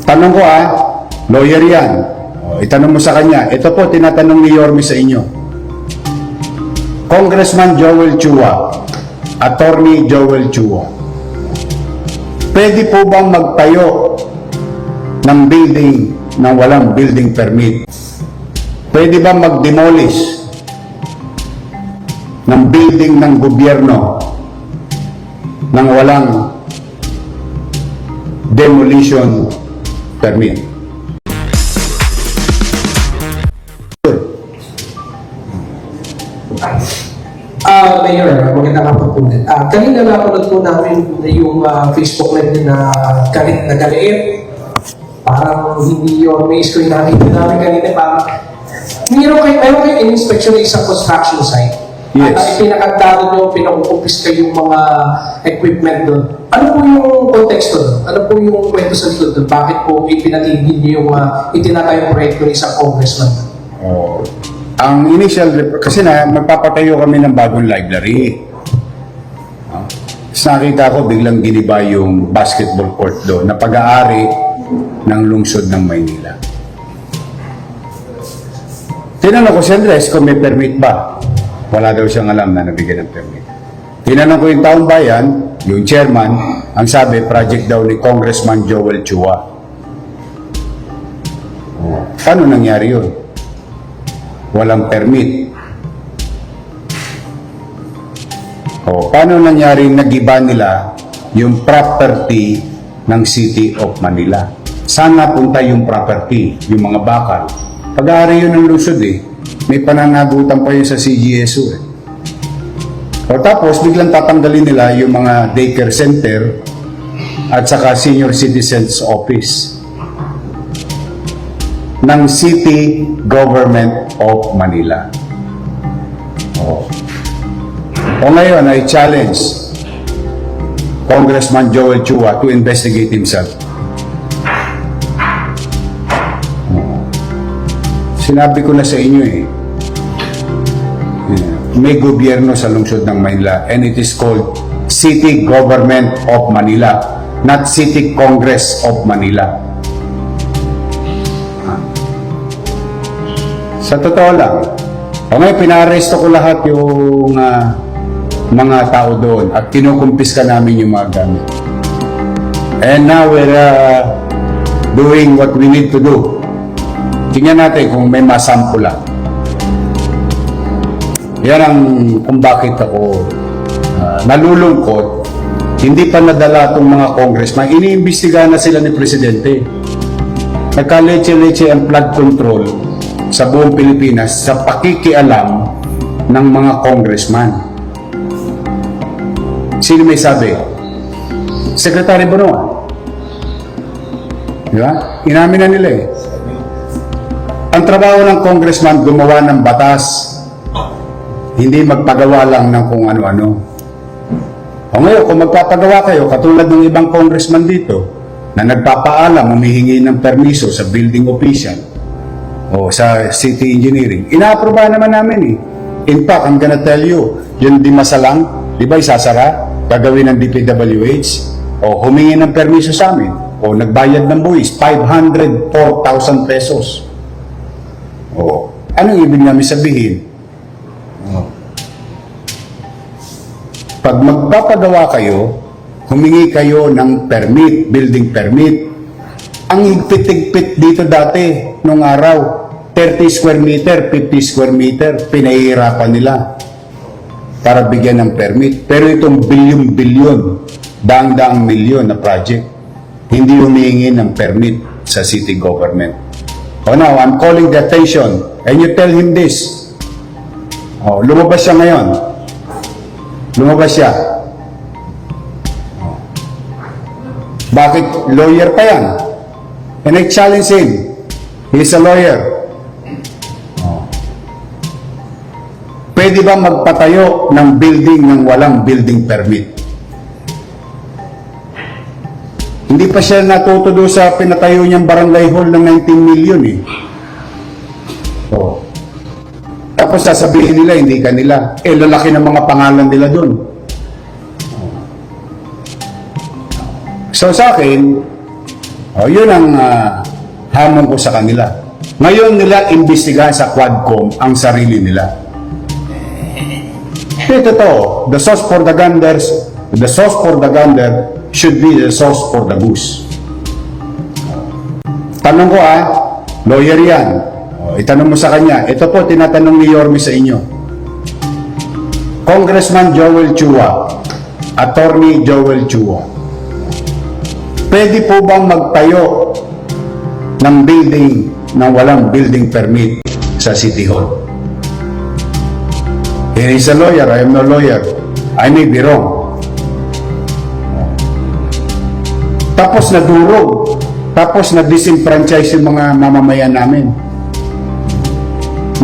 Tanong ko lawyer yan. Itanong mo sa kanya. Ito po, tinatanong ni Yorme sa inyo. Congressman Joel Chua, Attorney Joel Chua, pwede po bang magtayo ng building na walang building permit? Pwede ba mag-demolish ng building ng gobyerno nang walang demolition permit? Mayor, magandang hapon po. Kanina napanood po namin yung Facebook live na galit na galiit. Parang hindi yung may screen nakita namin kanina. Parang meron kayo in-inspection ng isang construction site. Yes. At pinakantado nyo, pinakukumpis kayo yung mga equipment doon. Ano po yung konteksto doon? Ano po yung kwento sa likod doon? Bakit po ipinatigil nyo yung itinatayong proyekto ng isang congressman? Ang initial, kasi magpapatayo kami ng bagong library. Tapos nakita ko, biglang giniba yung basketball court doon na pag-aari ng lungsod ng Maynila. Tinanong ko si Andres kung may permit ba. Wala daw siyang alam na nabigyan ng permit. Tinanong ko yung taong bayan, yung chairman, ang sabi, project daw ni Congressman Joel Chua. Paano nangyari yun? Walang permit. Paano nangyari nagiba nila yung property ng City of Manila? Saan napunta yung property, yung mga bakal? Pag-aari yun ng lungsod May pananagutan pa yun sa CGSU tapos biglang tatanggalin nila yung mga daycare center at saka senior citizens office ng City Government of Manila. Ngayon ay challenge Congressman Joel Chua to investigate himself. Sinabi ko na sa inyo may gobyerno sa lungsod ng Manila and it is called City Government of Manila, not City Congress of Manila. Sa totoo lang, ngayon pinaresto ko lahat yung mga tao doon at kinukumpiska namin yung mga gamit. And now we're doing what we need to do. Tingnan natin kung may masampula. Yan ang kung bakit ako nalulungkot. Hindi pa nadala itong mga congressman. Iniimbestigahan na sila ni Presidente. Nagka-leche-leche ang flood control sa buong Pilipinas sa pakikialam ng mga congressman. Sino may sabi? Secretary Bonoan. Di ba? Inamin na nila Ang trabaho ng congressman gumawa ng batas, hindi magpagawa lang ng kung ano-ano. Ngayon, kung magpapagawa kayo, katulad ng ibang congressman dito, na nagpapaalam, humihingi ng permiso sa building official, o sa city engineering, inaaproba naman namin In fact, I'm gonna tell you, yung Dimasalang, di ba isasara, gagawin ng DPWH, o humingi ng permiso sa amin, o nagbayad ng buwis, 504,000 pesos. Anong ibig namin sabihin? Pag magpapagawa kayo, humingi kayo ng permit, building permit. Ang higpit-higpit dito dati, nung araw, 30 square meter, 50 square meter, pinahihirapan nila para bigyan ng permit. Pero itong bilyon-bilyon, daang-daang milyon na project, hindi humihingi ng permit sa city government. Now, I'm calling the attention, and you tell him this. Lumabas siya ngayon. Lumabas siya. Bakit? Lawyer pa yan. And I challenge him. He's a lawyer. Pwede ba magpatayo ng building ng walang building permit? Hindi pa siya natutudo sa pinatayo niyang barangay hall ng 19 million Tapos sasabihin nila, hindi kanila. Lalaki ng mga pangalan nila doon. So sa akin, O, yun ang hamon ko sa kanila. Ngayon nila imbestigahan sa Quadcom ang sarili nila. Ito to, the sauce for the gander should be the sauce for the goose. Tanong ko lawyer yan. O, itanong mo sa kanya, ito po tinatanong ni Yorme sa inyo. Congressman Joel Chua, Attorney Joel Chua, pwede po bang magtayo ng building na walang building permit sa City Hall? He is a lawyer, I am no lawyer. I may be wrong. Tapos nadurog, tapos na-disenfranchise yung mga mamamayan namin.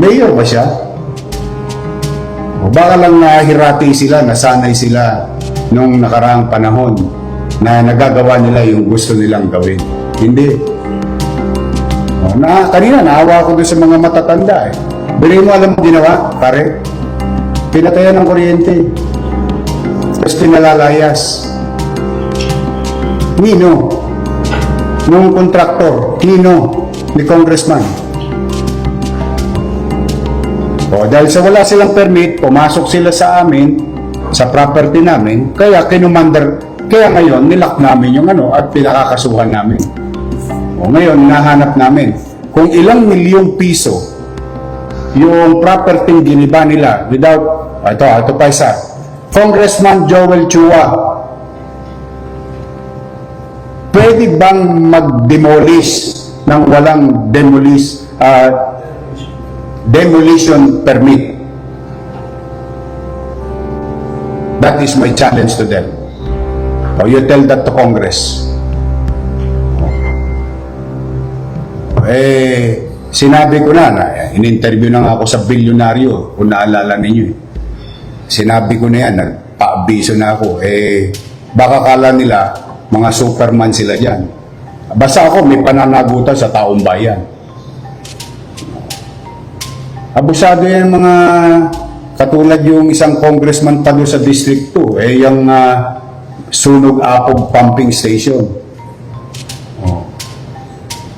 Mayor ba siya? O baka lang nahirati sila, nasanay sila nung nakaraang panahon na nagagawa nila yung gusto nilang gawin. Hindi. O, kanina naawa ko doon sa mga matatanda Bilhin mo, alam mo ginawa, pare? Pinatayan ng kuryente. Tapos pinalalayas. Nino? Nung kontraktor. Nino? Ni congressman. O, dahil sa wala silang permit, pumasok sila sa amin, sa property namin, kaya kaya ngayon, nilak namin yung at pinakakasuhan namin. O, ngayon, nahanap namin kung ilang milyong piso yung property giniba nila without, ito pa isa, Congressman Joel Chua, pwede bang mag-demolish ng walang demolition permit? That is my challenge to them. O, you tell that to Congress. Sinabi ko na in-interview na nga ako sa bilyonaryo, kung naalala ninyo. Sinabi ko na yan, nagpa-abiso na ako. Baka kala nila, mga superman sila dyan. Basta ako, may pananagutan sa taong bayan. Abusado yan mga katulad yung isang congressman pa doon sa District 2, yung Sunog Apog Pumping Station.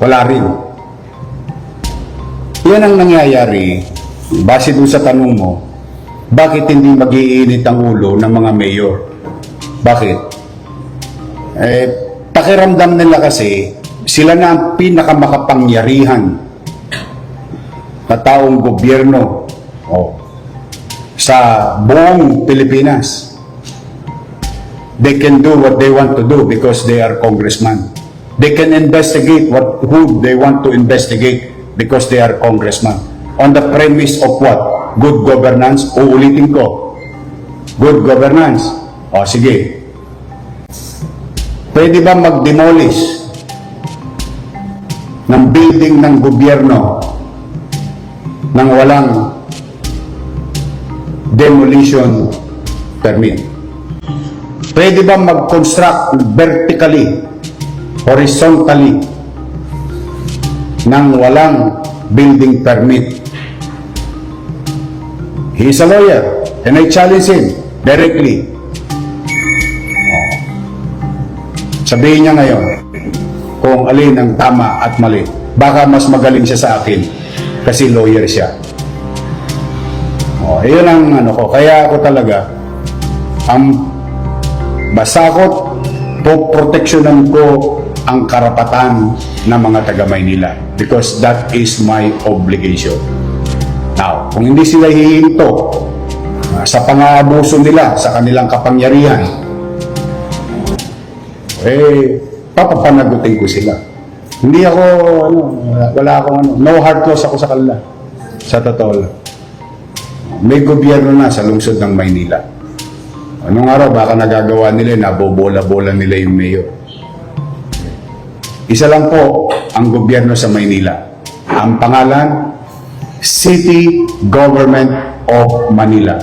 Wala rin. Yan ang nangyayari, base doon sa tanong mo, bakit hindi mag-iinit ang ulo ng mga mayor? Bakit? Pakiramdam nila kasi, sila na ang pinakamakapangyarihan na taong gobyerno sa buong Pilipinas. They can do what they want to do because they are congressmen. They can investigate who they want to investigate because they are congressmen. On the premise of what? Good governance. Uulitin ko. Good governance. O sige. Pwede ba mag-demolish ng building ng gobyerno nang walang demolition permit? Pwede ba mag-construct vertically, horizontally, nang walang building permit? He is a lawyer and I challenge him directly. Sabihin niya ngayon kung alin ang tama at mali. Baka mas magaling siya sa akin kasi lawyer siya. Yun ang ko. Kaya ako talaga basta ako poproteksyonan ko ang karapatan ng mga taga Maynila because that is my obligation. Now, kung hindi sila hihinto sa pang-aabuso nila sa kanilang kapangyarihan, papapanagutin ko sila. Hindi ako, wala akong no hard close ako sa kanila. Sa totoo lang. May gobyerno na sa lungsod ng Maynila. Anong araw, baka nagagawa nila, nabobola-bola nila yung mayor. Isa lang po ang gobyerno sa Maynila. Ang pangalan, City Government of Manila.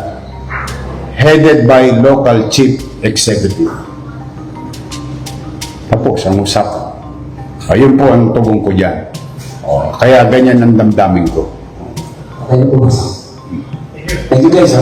Headed by local chief executive. Tapos ang usapan. Ayun po ang tugon ko dyan. Kaya ganyan ang damdamin ko. Okay po. Thank you guys.